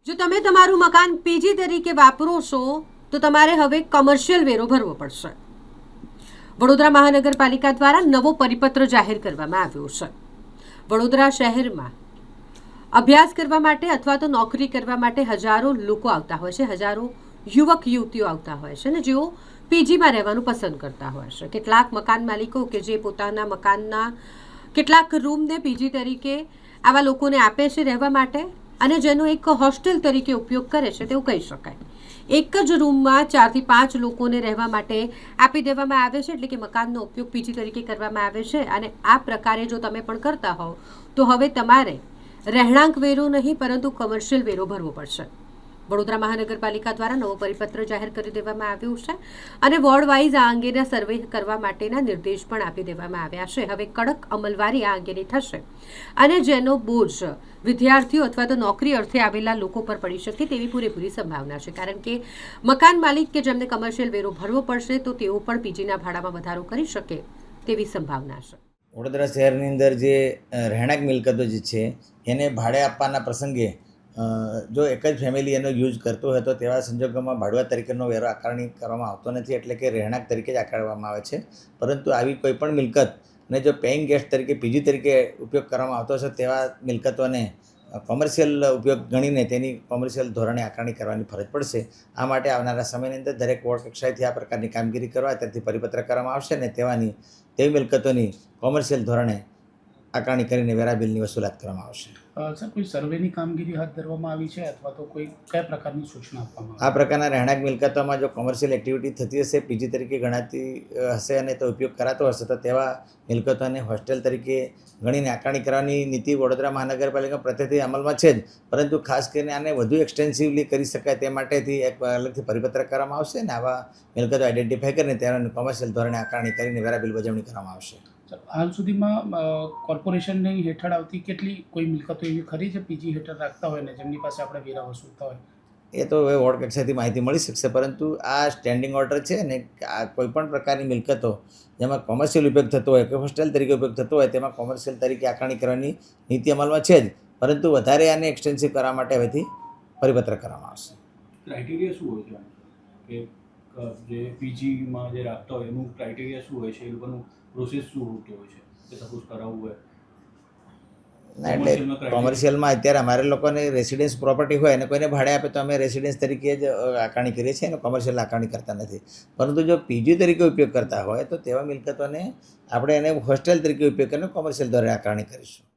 જો તમે તમારું મકાન પીજી તરીકે વાપરો છો તો તમારે હવે કમર્શિયલ વેરો ભરવો પડશે. વડોદરા મહાનગરપાલિકા દ્વારા નવો પરિપત્ર જાહેર કરવામાં આવ્યો છે. વડોદરા શહેરમાં અભ્યાસ કરવા માટે અથવા તો નોકરી કરવા માટે હજારો લોકો આવતા હોય છે, હજારો યુવક યુવતીઓ આવતા હોય છે ને જેઓ પીજીમાં રહેવાનું પસંદ કરતા હોય છે. કેટલાક મકાન માલિકો કે જે પોતાના મકાનના કેટલાક રૂમને પીજી તરીકે આવા લોકોને આપે છે રહેવા માટે અને જેનો એક હોસ્ટેલ તરીકે ઉપયોગ કરે છે તેવું કહી શકાય. એક જ રૂમમાં 4 થી 5 લોકોને રહેવા માટે આપી દેવામાં આવે છે, એટલે કે મકાનનો ઉપયોગ પીજી તરીકે કરવામાં આવે છે. અને આ પ્રકારે જો તમે પણ કરતા હોવ તો હવે તમારે રહેણાંક વેરો નહીં પરંતુ કમર્શિયલ વેરો ભરવો પડશે. વડોદરા મહાનગરપાલિકા દ્વારા નવો પરિપત્ર જાહેર કરી દેવામાં આવ્યો છે અને વોર્ડ વાઇઝ આ અંગેના સર્વે કરવા માટેના નિર્દેશ પણ આપી દેવામાં આવ્યા છે. હવે કડક અમલવારી આ અંગેની થશે અને જેનો બોજ વિદ્યાર્થીઓ અથવા તો નોકરી અર્થે આવેલા લોકો પર પડી શકે તેવી પૂરેપૂરી સંભાવના છે, કારણ કે મકાન માલિક કે જેમને કમર્શિયલ વેરો ભરવો પડશે તો તેઓ પણ પીજીના ભાડામાં વધારો કરી શકે તેવી સંભાવના છે. વડોદરા શહેરની અંદર જે રહેણાંક મિલકતો જે છે એને ભાડે આપવાના પ્રસંગે જો એક જ ફેમિલી એનો યુઝ કરતો હોય તો તેવા સંજોગોમાં ભાડુઆત તરીકેનો વેરો આકારણી કરવામાં આવતો નથી, એટલે કે રહેણાંક તરીકે જ આકારવામાં આવે છે. પરંતુ આવી કોઈપણ મિલકતને જો પેઇંગ ગેસ્ટ તરીકે પીજી તરીકે ઉપયોગ કરવામાં આવતો હશે તેવા મિલકતોને કોમર્શિયલ ઉપયોગ ગણીને તેની કોમર્શિયલ ધોરણે આકારણી કરવાની ફરજ પડશે. આ માટે આવનારા સમયની અંદર દરેક વોર્ડ કક્ષાએથી આ પ્રકારની કામગીરી કરવા ત્યાંથી પરિપત્ર કરવામાં આવશે અને તેવી મિલકતોની કોમર્શિયલ ધોરણે આકારણી કરીને વેરા બિલની વસૂલાત કરવામાં આવશે. સર, કોઈ સર્વેની કામગીરી હાથ ધરવામાં આવી છે અથવા તો કોઈ કયા પ્રકારની સૂચના આપવામાં આ પ્રકારના રહેણાંક મિલકતોમાં જો કોમર્શિયલ એક્ટિવિટી થતી હશે, પીજી તરીકે ગણાતી હશે અને તો ઉપયોગ કરાતો હશે તો તેવા મિલકતોને હોસ્ટેલ તરીકે ગણીને આકારણી કરવાની નીતિ વડોદરા મહાનગરપાલિકા પ્રત્યેથી અમલમાં છે જ, પરંતુ ખાસ કરીને આને વધુ એક્સટેન્સિવલી કરી શકાય તે માટેથી એક અલગથી પરિપત્ર કરવામાં આવશે અને આવા મિલકતો આઈડેન્ટિફાઈ કરીને તેના કોમર્શિયલ ધોરણે આકારણી કરીને વેરા બિલ વજવણી કરવામાં આવશે. હાલ સુધીમાં કોર્પોરેશનની હેઠળ આવતી કેટલી કોઈ મિલકતો એવી ખરી છે પીજી હેઠળ રાખતા હોય ને જેમની પાસે આપણે વેરા વસૂલતા હોય? એ તો હવે વોર્ડ કક્ષાથી માહિતી મળી શકશે, પરંતુ આ સ્ટેન્ડિંગ ઓર્ડર છે ને આ કોઈપણ પ્રકારની મિલકતો જેમાં કોમર્શિયલ ઉપયોગ થતો હોય કે હોસ્ટેલ તરીકે ઉપયોગ થતો હોય તેમાં કોમર્શિયલ તરીકે આકારણી કરવાની નીતિ અમલમાં છે જ, પરંતુ વધારે આને એક્સટેન્સિવ કરવા માટે હવેથી પરિપત્ર કરવામાં આવશે. ક્રાઇટેરિયા શું હોય છે કે જે પીજીમાં જે રાખતા હોય એનું ક્રાઇટેરિયા શું હોય છે, એ લોકોનું પ્રોસેસ શું હોતો હોય છે કે સપોઝ કરાવવું હોય? ના, એટલે કોમર્શિયલમાં અત્યારે અમારે લોકોને રેસિડેન્સ પ્રોપર્ટી હોય અને કોઈને ભાડે આપે તો અમે રેસિડેન્સ તરીકે જ આકારણી કરીએ છીએ અને કોમર્શિયલ આકારણી કરતા નથી. પરંતુ જો પીજી તરીકે ઉપયોગ કરતા હોય તો તેવા મિલકતોને આપણે એને હોસ્ટેલ તરીકે ઉપયોગ કરીને કોમર્શિયલ દ્વારા આકારણી કરીશું.